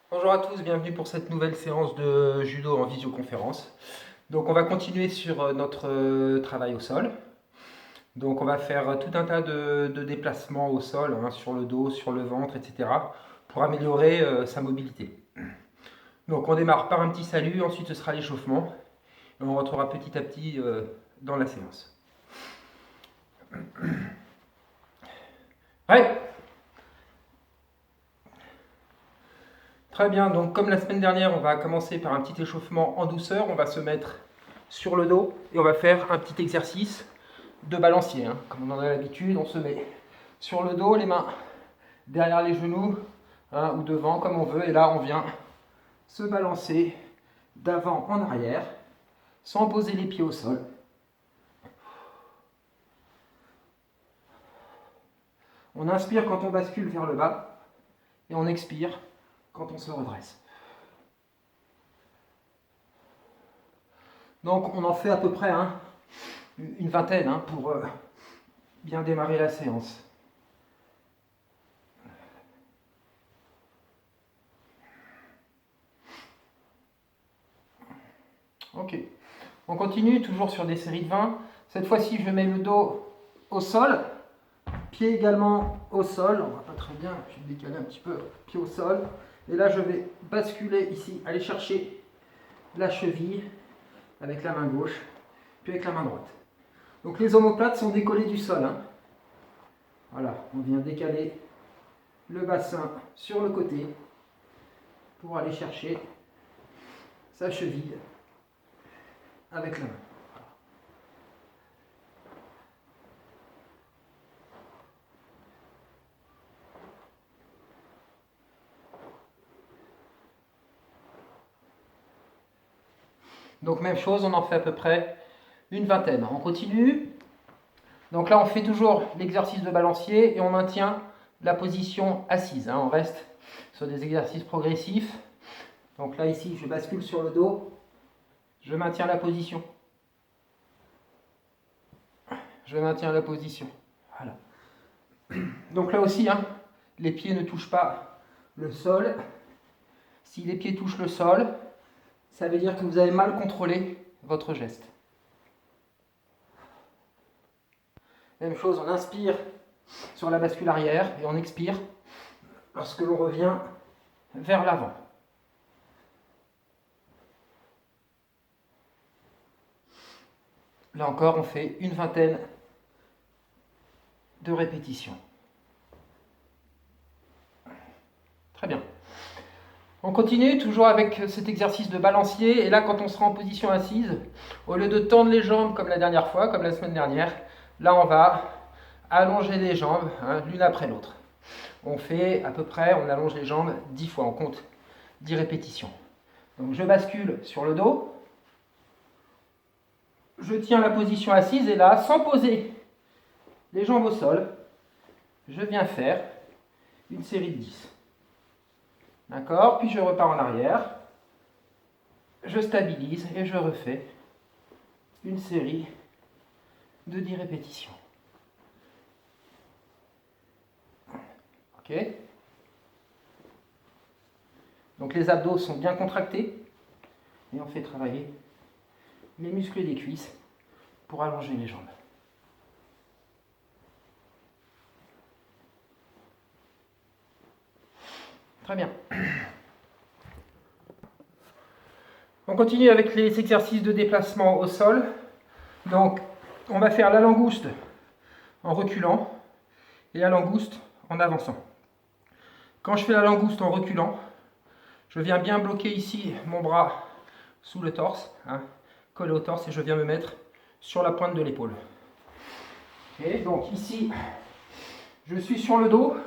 Bonjour à tous, bienvenue pour cette nouvelle séance de judo en visioconférence. Donc on va continuer sur notre travail au sol. Donc on va faire tout un tas de déplacements au sol, hein, sur le dos, sur le ventre, etc. pour améliorer sa mobilité. Donc on démarre par un petit salut, ensuite ce sera l'échauffement. Et on retrouvera petit à petit dans la séance. Ouais. Très bien, donc comme la semaine dernière, on va commencer par un petit échauffement en douceur. On va se mettre sur le dos et on va faire un petit exercice de balancier. Hein. Comme on en a l'habitude, on se met sur le dos, les mains derrière les genoux, hein, ou devant, comme on veut. Et là, on vient se balancer d'avant en arrière, sans poser les pieds au sol. On inspire quand on bascule vers le bas et on expire quand on se redresse. Donc on en fait à peu près une vingtaine pour bien démarrer la séance. Ok, on continue toujours sur des séries de 20. Cette fois-ci, je mets le dos au sol, pied également au sol. On va pas très bien, je vais décaler un petit peu, pied au sol. Et là, je vais basculer ici, aller chercher la cheville avec la main gauche, puis avec la main droite. Donc les omoplates sont décollées du sol. Hein. Voilà, on vient décaler le bassin sur le côté pour aller chercher sa cheville avec la main. Donc même chose, on en fait à peu près une vingtaine. On continue. Donc là, on fait toujours l'exercice de balancier et on maintient la position assise. Hein. On reste sur des exercices progressifs. Donc là, ici, je bascule sur le dos. Je maintiens la position. Je maintiens la position. Voilà. Donc là aussi, hein, les pieds ne touchent pas le sol. Si les pieds touchent le sol, ça veut dire que vous avez mal contrôlé votre geste. Même chose, on inspire sur la bascule arrière et on expire lorsque l'on revient vers l'avant. Là encore, on fait une vingtaine de répétitions. Très bien. On continue toujours avec cet exercice de balancier. Et là, quand on sera en position assise, au lieu de tendre les jambes comme la dernière fois, comme la semaine dernière, là, on va allonger les jambes l'une après l'autre. On fait à peu près, on allonge les jambes 10 fois, on compte 10 répétitions. Donc je bascule sur le dos, je tiens la position assise et là, sans poser les jambes au sol, je viens faire une série de 10. D'accord? Puis je repars en arrière, je stabilise et je refais une série de 10 répétitions. Ok? Donc les abdos sont bien contractés et on fait travailler les muscles des cuisses pour allonger les jambes. Très bien. On continue avec les exercices de déplacement au sol. Donc, on va faire la langouste en reculant et la langouste en avançant. Quand je fais la langouste en reculant, je viens bien bloquer ici mon bras sous le torse, collé au torse, et je viens me mettre sur la pointe de l'épaule. Et donc ici, je suis sur le dos,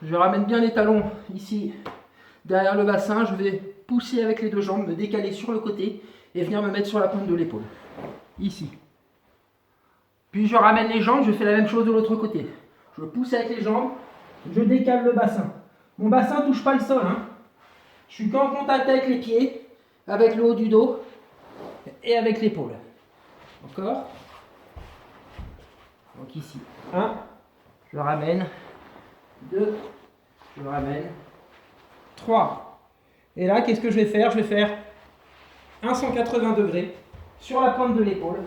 je ramène bien les talons ici derrière le bassin, je vais pousser avec les deux jambes, me décaler sur le côté et venir me mettre sur la pointe de l'épaule. Ici. Puis je ramène les jambes, je fais la même chose de l'autre côté. Je pousse avec les jambes, je décale le bassin. Mon bassin ne touche pas le sol. Je suis qu'en contact avec les pieds, avec le haut du dos et avec l'épaule. Encore. Donc ici, 1, je ramène, 2, je ramène, 3, Et là, qu'est-ce que je vais faire? Je vais faire un 180 degrés sur la pointe de l'épaule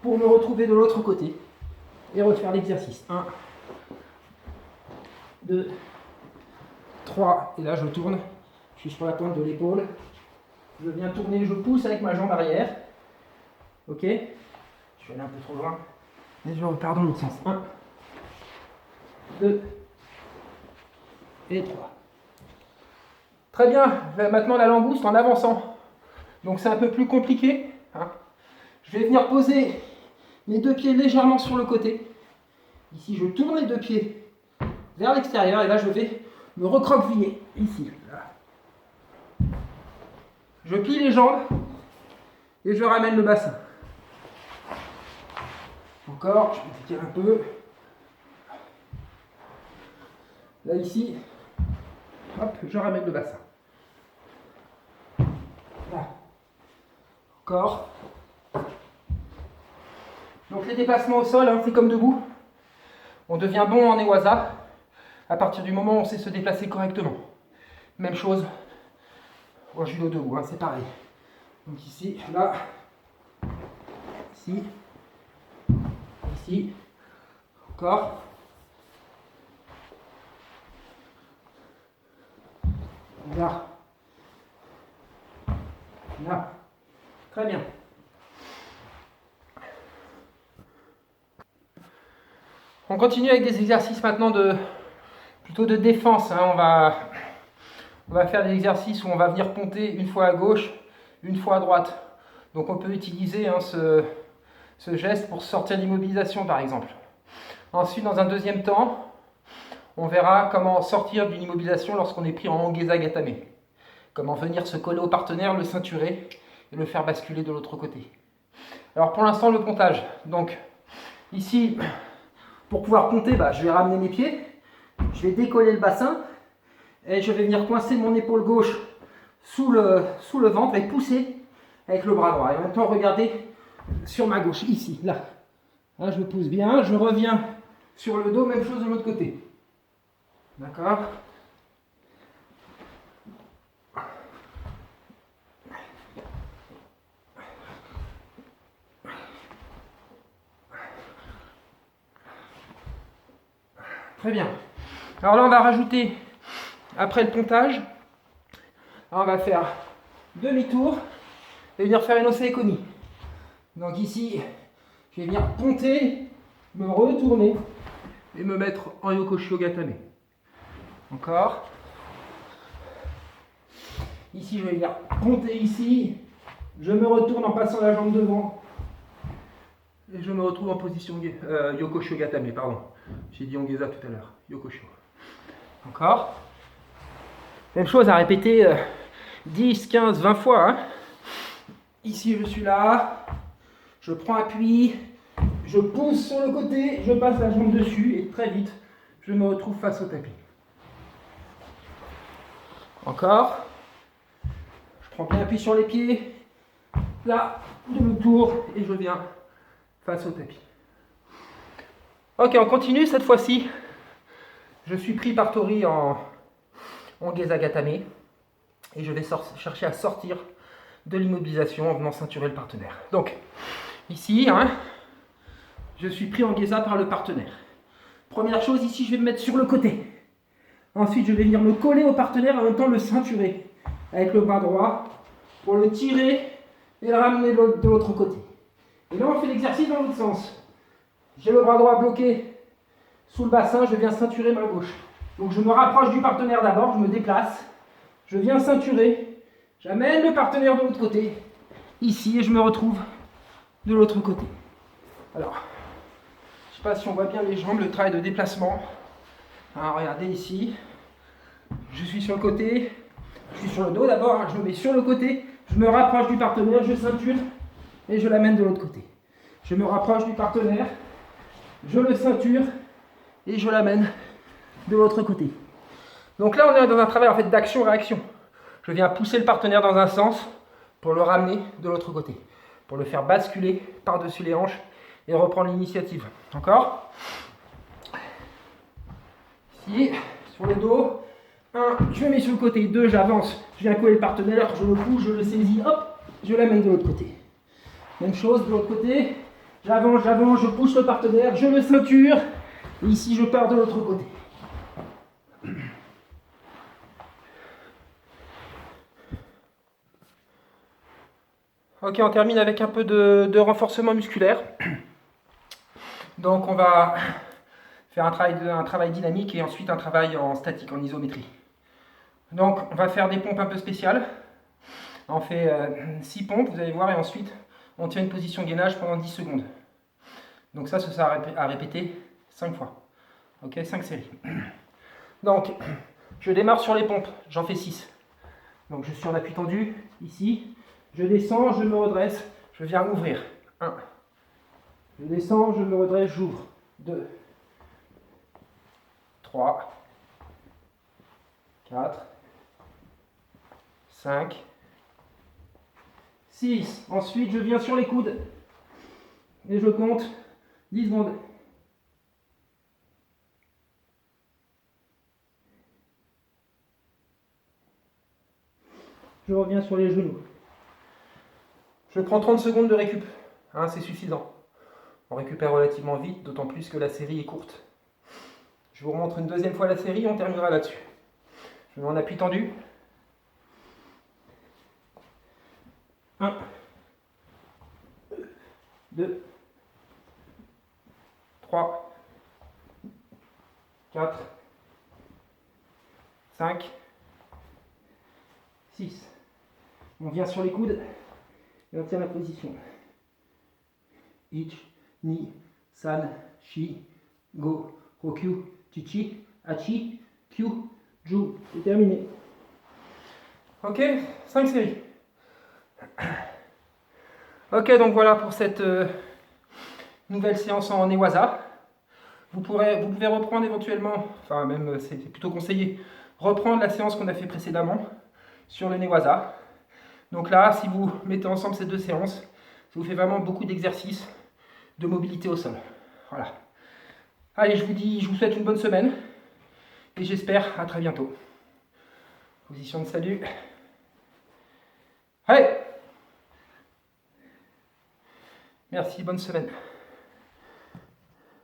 pour me retrouver de l'autre côté et refaire l'exercice. 1, 2, 3, et là je tourne, je suis sur la pointe de l'épaule, je viens tourner, je pousse avec ma jambe arrière, ok, je suis allé un peu trop loin, et je repars dans l'autre sens. 1, 2 et 3. Très bien, maintenant la langouste en avançant. Donc c'est un peu plus compliqué. Hein. Je vais venir poser mes deux pieds légèrement sur le côté. Ici, je tourne les deux pieds vers l'extérieur et là, je vais me recroqueviller ici. Là. Je plie les jambes et je ramène le bassin. Encore, je vais tirer un peu. Là, ici, hop, je ramène le bassin. Là. Encore. Donc les déplacements au sol, hein, c'est comme debout. On devient bon en Newaza à partir du moment où on sait se déplacer correctement. Même chose au judo debout, hein, c'est pareil. Donc ici, là, ici, ici, encore. Là. Là. Très bien. On continue avec des exercices maintenant plutôt de défense. Hein. On va faire des exercices où on va venir ponter une fois à gauche, une fois à droite. Donc on peut utiliser hein, ce geste pour sortir d'immobilisation par exemple. Ensuite, dans un deuxième temps, on verra comment sortir d'une immobilisation lorsqu'on est pris en Ongeza Gatame. Comment venir se coller au partenaire, le ceinturer et le faire basculer de l'autre côté. Alors pour l'instant, le pontage. Donc ici, pour pouvoir ponter, je vais ramener mes pieds, je vais décoller le bassin et je vais venir coincer mon épaule gauche sous le ventre et pousser avec le bras droit. Et en même temps, regardez sur ma gauche, ici, là. Là, je pousse bien, je reviens sur le dos, même chose de l'autre côté. D'accord ? Très bien. Alors là, on va rajouter, après le pontage, on va faire demi-tour et venir faire une osseekoni. Donc ici, je vais venir ponter, me retourner et me mettre en Yokoshio Gatame. Encore. Ici, je vais venir ponter ici. Je me retourne en passant la jambe devant. Et je me retrouve en position Yokoshio Gatame, pardon. J'ai dit Ongeza tout à l'heure. Yokoshio. Encore. Même chose à répéter 10, 15, 20 fois. Hein. Ici, je suis là. Je prends appui. Je pousse sur le côté. Je passe la jambe dessus. Et très vite, je me retrouve face au tapis. Encore. Je prends bien appui sur les pieds. Là, demi-tour. Et je viens face au tapis. Ok, on continue cette fois-ci. Je suis pris par Tori en Ongeza Gatame et je vais chercher à sortir de l'immobilisation en venant ceinturer le partenaire. Donc, ici, hein, je suis pris en Ongeza par le partenaire. Première chose, ici, je vais me mettre sur le côté. Ensuite, je vais venir me coller au partenaire et en même temps le ceinturer avec le bras droit pour le tirer et le ramener de l'autre côté. Et là, on fait l'exercice dans l'autre sens. J'ai le bras droit bloqué sous le bassin, je viens ceinturer ma gauche. Donc je me rapproche du partenaire d'abord, je me déplace, je viens ceinturer, j'amène le partenaire de l'autre côté, ici, et je me retrouve de l'autre côté. Alors, je ne sais pas si on voit bien les jambes, le travail de déplacement. Alors regardez ici, je suis sur le côté, je suis sur le dos d'abord, je me mets sur le côté, je me rapproche du partenaire, je ceinture et je l'amène de l'autre côté. Je me rapproche du partenaire, je le ceinture et je l'amène de l'autre côté. Donc là, on est dans un travail en fait d'action-réaction. Je viens pousser le partenaire dans un sens pour le ramener de l'autre côté, pour le faire basculer par-dessus les hanches et reprendre l'initiative. Encore. Ici, sur le dos, 1, je me mets sur le côté. 2, j'avance, je viens coller le partenaire, je le pousse, je le saisis, hop, je l'amène de l'autre côté. Même chose de l'autre côté. J'avance, je pousse le partenaire, je le ceinture. Et ici, je pars de l'autre côté. Ok, on termine avec un peu de renforcement musculaire. Donc on va faire un travail dynamique et ensuite un travail en statique, en isométrie. Donc on va faire des pompes un peu spéciales. On fait 6 pompes, vous allez voir, et ensuite on tient une position gainage pendant 10 secondes. Donc ça sera à répéter 5 fois. Ok, 5 séries. Donc je démarre sur les pompes, j'en fais 6. Donc je suis en appui tendu, ici. Je descends, je me redresse, je viens ouvrir. 1. Je descends, je me redresse, j'ouvre. 2. 3. 4. 5. 6. Ensuite, je viens sur les coudes. Et je compte 10 secondes. Je reviens sur les genoux. Je prends 30 secondes de récup. Hein, c'est suffisant. On récupère relativement vite, d'autant plus que la série est courte. Je vous remontre une deuxième fois la série, on terminera là-dessus. Je mets en appui tendu. 1, 2, 3, 4, 5, 6. On vient sur les coudes et on tient la position. Ich, ni, san, shi, go, rokyu, chichi, hachi, kyu, ju. C'est terminé. Ok, 5 séries. Ok, donc voilà pour cette nouvelle séance en Newaza. Vous pouvez reprendre éventuellement, enfin même c'est plutôt conseillé, reprendre la séance qu'on a fait précédemment sur le Newaza. Donc là, si vous mettez ensemble ces deux séances, ça vous fait vraiment beaucoup d'exercices de mobilité au sol. Voilà. Allez, je vous souhaite une bonne semaine et j'espère à très bientôt. Position de salut. Allez! Merci, bonne semaine.